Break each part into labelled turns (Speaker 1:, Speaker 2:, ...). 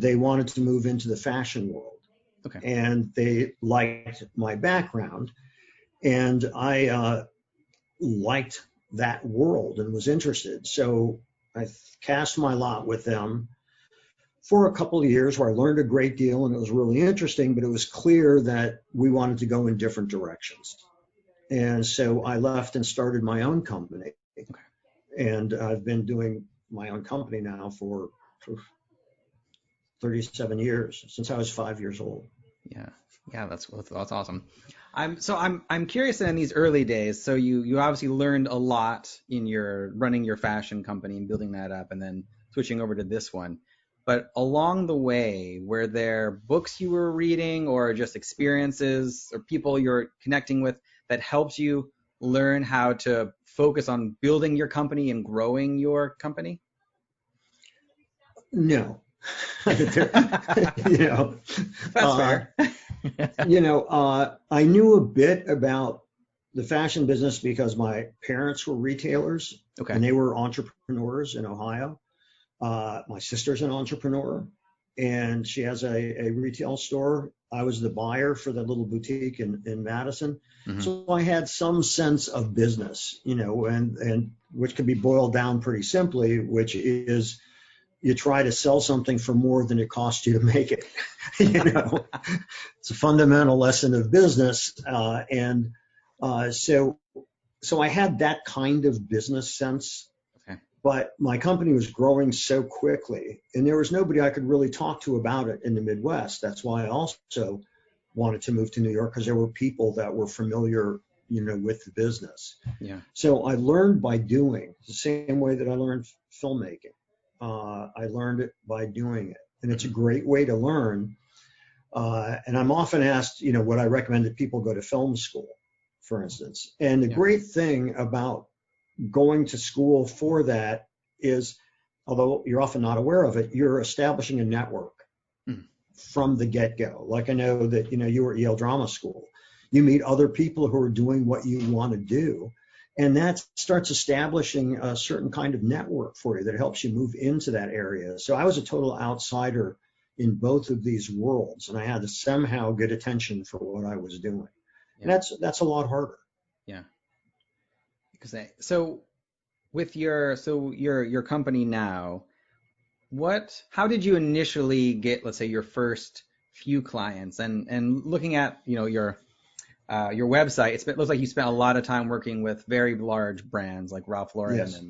Speaker 1: they wanted to move into the fashion world.
Speaker 2: Okay.
Speaker 1: And they liked my background. And I liked that world and was interested. So I cast my lot with them for a couple of years where I learned a great deal and it was really interesting, but it was clear that we wanted to go in different directions. And so I left and started my own company.
Speaker 2: Okay.
Speaker 1: And I've been doing my own company now for 37 years, since I was 5 years old.
Speaker 2: Yeah. Yeah, that's awesome. I'm curious in these early days. So you obviously learned a lot in your running your fashion company and building that up and then switching over to this one. But along the way, were there books you were reading or just experiences or people you're connecting with that helped you learn how to focus on building your company and growing your company?
Speaker 1: No. That's
Speaker 2: fair.
Speaker 1: I knew a bit about the fashion business because my parents were retailers.
Speaker 2: Okay.
Speaker 1: And they were entrepreneurs in Ohio. My sister's an entrepreneur and she has a retail store. I was the buyer for the little boutique in Madison.
Speaker 2: Mm-hmm.
Speaker 1: So I had some sense of business, and which can be boiled down pretty simply, which is you try to sell something for more than it costs you to make it. It's a fundamental lesson of business. So I had that kind of business sense.
Speaker 2: Okay.
Speaker 1: But my company was growing so quickly and there was nobody I could really talk to about it in the Midwest. That's why I also wanted to move to New York, because there were people that were familiar, with the business.
Speaker 2: Yeah.
Speaker 1: So I learned by doing, the same way that I learned filmmaking. I learned it by doing it. And it's a great way to learn. And I'm often asked, would I recommend that people go to film school, for instance? And the great thing about going to school for that is, although you're often not aware of it, you're establishing a network from the get-go. Like I know that, you were at Yale Drama School. You meet other people who are doing what you want to do. And that starts establishing a certain kind of network for you that helps you move into that area. So I was a total outsider in both of these worlds, and I had to somehow get attention for what I was doing. Yeah. And that's a lot harder.
Speaker 2: Yeah. So with your company now, how did you initially get, let's say, your first few clients? And looking at your website, it looks like you spent a lot of time working with very large brands like Ralph Lauren. Yes.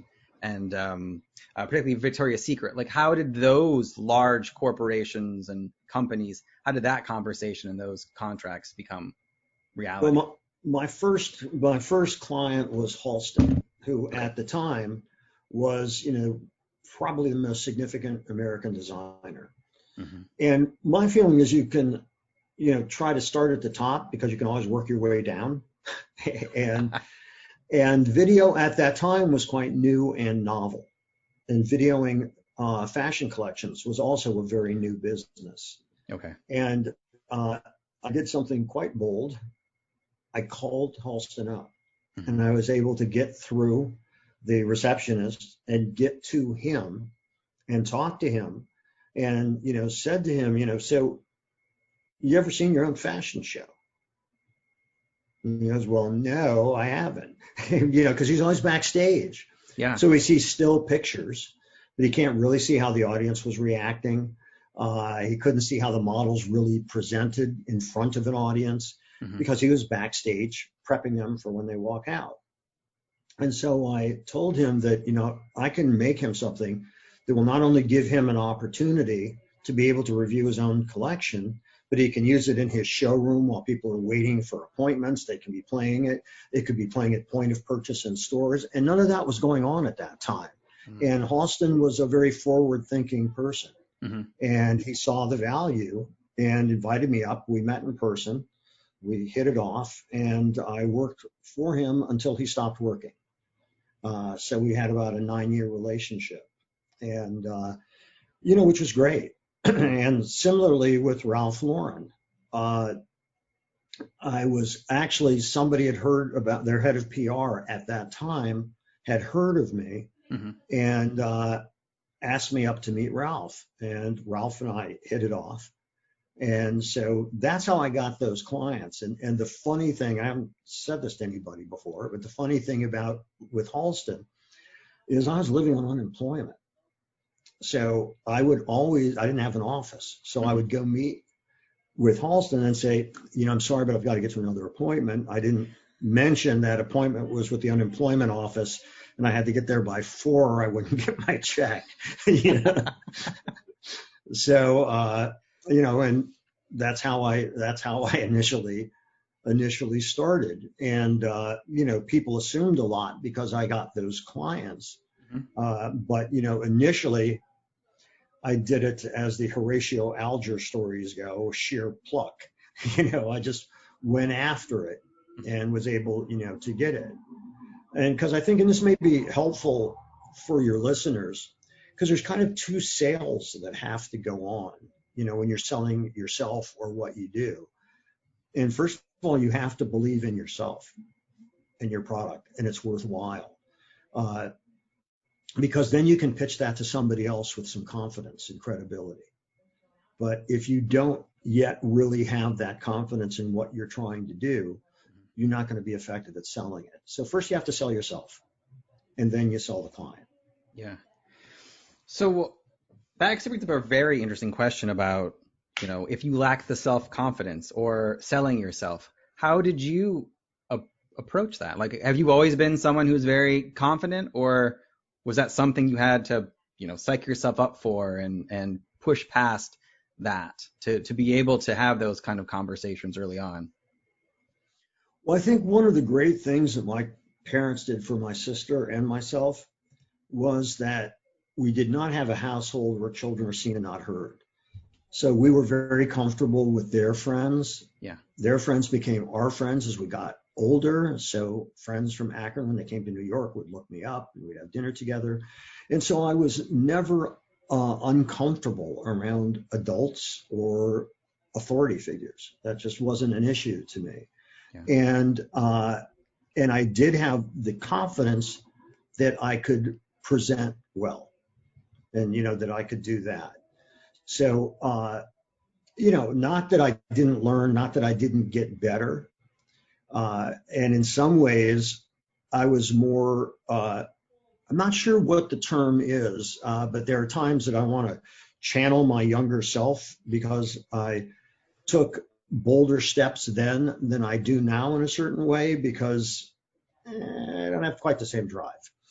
Speaker 2: and particularly Victoria's Secret. Like, how did those large corporations and companies, how did that conversation and those contracts become reality?
Speaker 1: Well, my first client was Halston, who at the time was, probably the most significant American designer. Mm-hmm. And my feeling is you can, try to start at the top because you can always work your way down. and video at that time was quite new and novel. And videoing fashion collections was also a very new business.
Speaker 2: Okay.
Speaker 1: And I did something quite bold. I called Halston up, mm-hmm. and I was able to get through the receptionist and get to him and talk to him and, said to him, so you ever seen your own fashion show? And he goes, well, no, I haven't, because he's always backstage.
Speaker 2: Yeah.
Speaker 1: So he sees still pictures, but he can't really see how the audience was reacting. He couldn't see how the models really presented in front of an audience, mm-hmm. because he was backstage prepping them for when they walk out. And so I told him that, I can make him something that will not only give him an opportunity to be able to review his own collection, but he can use it in his showroom while people are waiting for appointments. They can be playing it. It could be playing at point of purchase in stores. And none of that was going on at that time. Mm-hmm. And Halston was a very forward-thinking person. Mm-hmm. And he saw the value and invited me up. We met in person. We hit it off. And I worked for him until he stopped working. So we had about a 9-year relationship. And, which was great. And similarly with Ralph Lauren, I was actually, somebody had heard about their head of PR at that time, had heard of me, mm-hmm. and asked me up to meet Ralph, and Ralph and I hit it off. And so that's how I got those clients. And the funny thing, I haven't said this to anybody before, but the funny thing about with Halston is I was living on unemployment. So I didn't have an office. So I would go meet with Halston and say, I'm sorry, but I've got to get to another appointment. I didn't mention that appointment was with the unemployment office, and I had to get there by 4 or I wouldn't get my check. So, and that's how I initially started. And, people assumed a lot because I got those clients. But, initially I did it, as the Horatio Alger stories go, sheer pluck. I just went after it and was able, to get it. And because I think, and this may be helpful for your listeners, because there's kind of two sales that have to go on, when you're selling yourself or what you do. And first of all, you have to believe in yourself and your product, and it's worthwhile. Because then you can pitch that to somebody else with some confidence and credibility. But if you don't yet really have that confidence in what you're trying to do, you're not going to be effective at selling it. So first you have to sell yourself, and then you sell the client.
Speaker 2: Yeah. So that actually brings up a very interesting question about, if you lack the self-confidence or selling yourself, how did you approach that? Like, have you always been someone who's very confident, or was that something you had to, psych yourself up for and push past that to be able to have those kind of conversations early on?
Speaker 1: Well, I think one of the great things that my parents did for my sister and myself was that we did not have a household where children were seen and not heard. So we were very comfortable with their friends.
Speaker 2: Yeah.
Speaker 1: Their friends became our friends as we got older. So friends from Akron, when they came to New York, would look me up and we'd have dinner together. And so I was never uncomfortable around adults or authority figures. That just wasn't an issue to me. Yeah. And I did have the confidence that I could present well, and that I could do that. So not that I didn't learn, not that I didn't get better. And in some ways I was more, I'm not sure what the term is, but there are times that I want to channel my younger self, because I took bolder steps then than I do now in a certain way, because I don't have quite the same drive,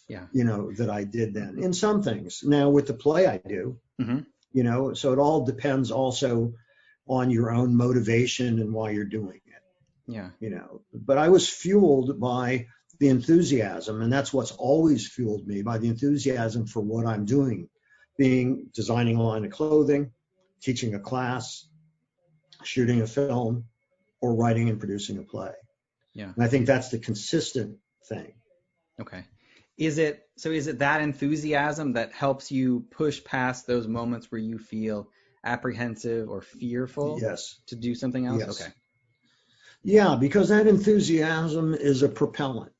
Speaker 1: that I did then in some things. Now with the play I do, so it all depends also on your own motivation and why you're doing it.
Speaker 2: Yeah.
Speaker 1: But I was fueled by the enthusiasm, and that's what's always fueled me, by the enthusiasm for what I'm doing, designing a line of clothing, teaching a class, shooting a film, or writing and producing a play.
Speaker 2: Yeah.
Speaker 1: And I think that's the consistent thing.
Speaker 2: Okay. Is it that enthusiasm that helps you push past those moments where you feel apprehensive or fearful?
Speaker 1: Yes.
Speaker 2: To do something else?
Speaker 1: Yes.
Speaker 2: Okay.
Speaker 1: Yeah, because that enthusiasm is a propellant.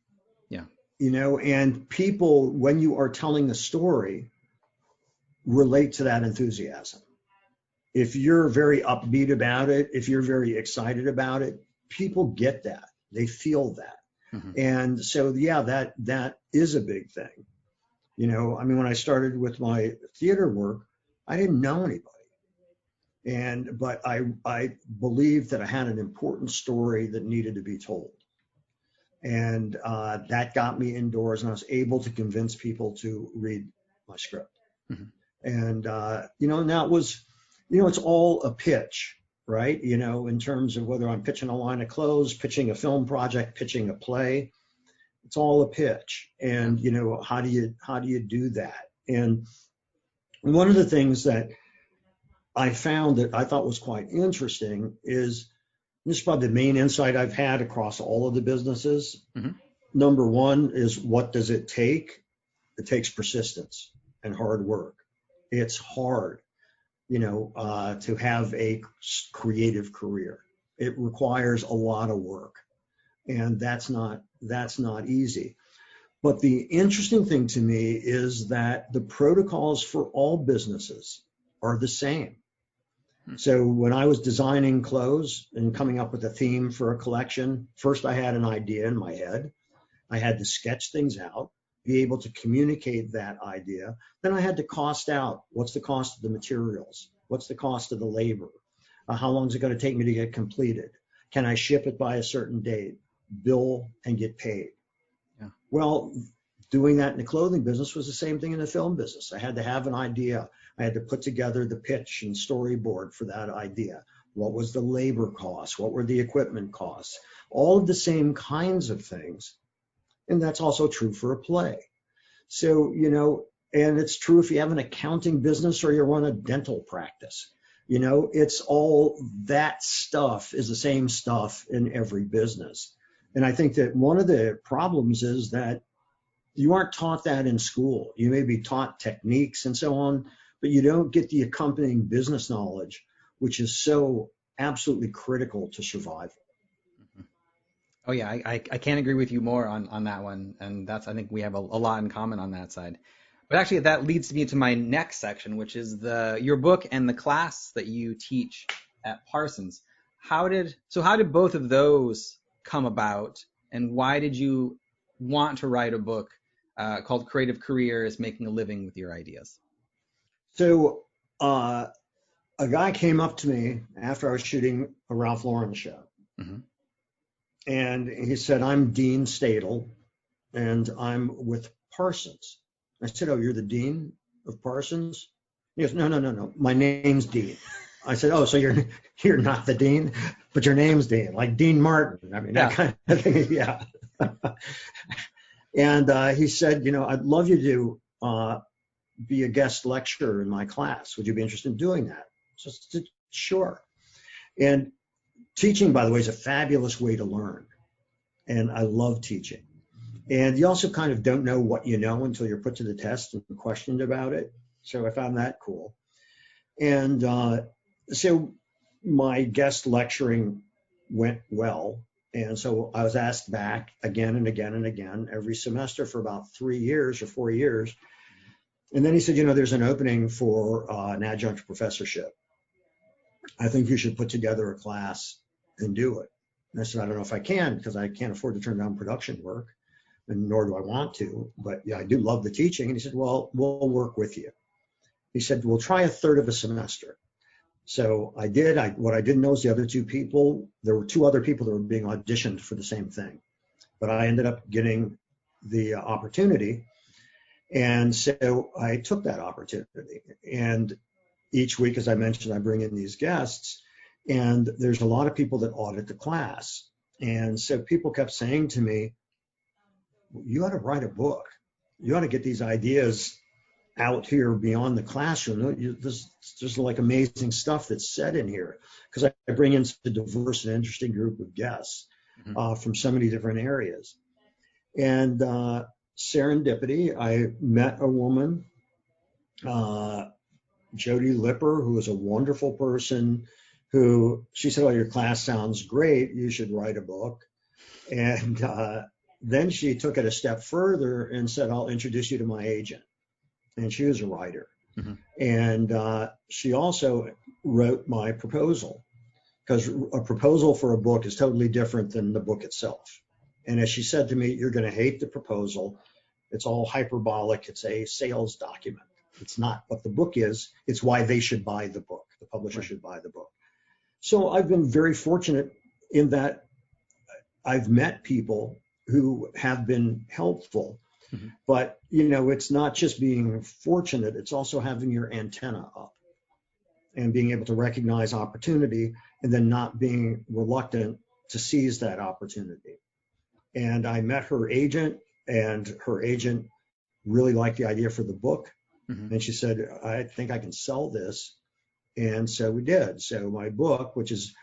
Speaker 2: Yeah.
Speaker 1: And people, when you are telling a story, relate to that enthusiasm. If you're very upbeat about it, if you're very excited about it, people get that. They feel that. Mm-hmm. And so, that is a big thing. When I started with my theater work, I didn't know anybody. But I believed that I had an important story that needed to be told. And that got me indoors, and I was able to convince people to read my script. Mm-hmm. And, and that was, it's all a pitch, right? In terms of whether I'm pitching a line of clothes, pitching a film project, pitching a play, it's all a pitch. And, how do you do that? And one of the things that I found that I thought was quite interesting is, this is probably the main insight I've had across all of the businesses. Mm-hmm. Number one is, what does it take? It takes persistence and hard work. It's hard, to have a creative career. It requires a lot of work, and that's not easy. But the interesting thing to me is that the protocols for all businesses are the same. So when I was designing clothes and coming up with a theme for a collection, first I had an idea in my head. I had to sketch things out, be able to communicate that idea. Then I had to cost out. What's the cost of the materials? What's the cost of the labor? How long is it going to take me to get completed? Can I ship it by a certain date? Bill and get paid.
Speaker 2: Yeah.
Speaker 1: Well, doing that in the clothing business was the same thing in the film business. I had to have an idea. I had to put together the pitch and storyboard for that idea. What was the labor cost? What were the equipment costs? All of the same kinds of things. And that's also true for a play. So, and it's true if you have an accounting business or you run a dental practice. It's all that stuff is the same stuff in every business. And I think that one of the problems is that you aren't taught that in school. You may be taught techniques and so on, but you don't get the accompanying business knowledge, which is so absolutely critical to survival.
Speaker 2: Oh yeah, I can't agree with you more on that one. And I think we have a lot in common on that side. But actually that leads me to my next section, which is your book and the class that you teach at Parsons. How did both of those come about, and why did you want to write a book called Creative Careers, Making a Living with Your Ideas?
Speaker 1: So a guy came up to me after I was shooting a Ralph Lauren show. Mm-hmm. And he said, I'm Dean Stadel, and I'm with Parsons. I said, oh, you're the dean of Parsons? He goes, no. My name's Dean. I said, oh, so you're not the dean, but your name's Dean, like Dean Martin. I mean, that kind of thing. Yeah. And he said, I'd love you to be a guest lecturer in my class. Would you be interested in doing that? So I said, sure. And teaching, by the way, is a fabulous way to learn. And I love teaching. And you also kind of don't know what you know until you're put to the test and questioned about it. So I found that cool. And so my guest lecturing went well. And so I was asked back again and again and again every semester for about 3 years or 4 years. And then he said, there's an opening for an adjunct professorship. I think you should put together a class and do it. And I said, I don't know if I can, because I can't afford to turn down production work, and nor do I want to. But yeah, I do love the teaching. And he said, well, we'll work with you. He said, we'll try a third of a semester. So I did. What I didn't know is the other two people, there were 2 other people that were being auditioned for the same thing. But I ended up getting the opportunity. And so I took that opportunity. And each week, as I mentioned, I bring in these guests. And there's a lot of people that audit the class. And so people kept saying to me, you ought to write a book. You ought to get these ideas out here beyond the classroom. There's like amazing stuff that's said in here, because I bring in such a diverse and interesting group of guests from so many different areas. And serendipity, I met a woman, Jody Lipper, who is a wonderful person, she said, oh, your class sounds great. You should write a book. And then she took it a step further and said, I'll introduce you to my agent. And she was a writer. Mm-hmm. And she also wrote my proposal, because a proposal for a book is totally different than the book itself. And as she said to me, you're going to hate the proposal. It's all hyperbolic. It's a sales document. It's not what the book is. It's why they should buy the book. The publisher should buy the book. So I've been very fortunate in that I've met people who have been helpful. Mm-hmm. But, it's not just being fortunate. It's also having your antenna up and being able to recognize opportunity and then not being reluctant to seize that opportunity. And I met her agent, and her agent really liked the idea for the book. Mm-hmm. And she said, I think I can sell this. And so we did. So my book, which is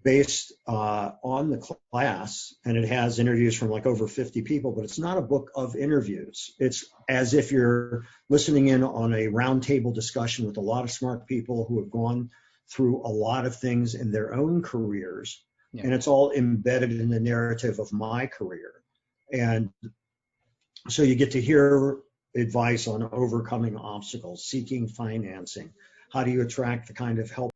Speaker 1: based on the class, and it has interviews from like over 50 people, but it's not a book of interviews. It's as if you're listening in on a roundtable discussion with a lot of smart people who have gone through a lot of things in their own careers. Yeah. And it's all embedded in the narrative of my career. And So you get to hear advice on overcoming obstacles, seeking financing. How do you attract the kind of help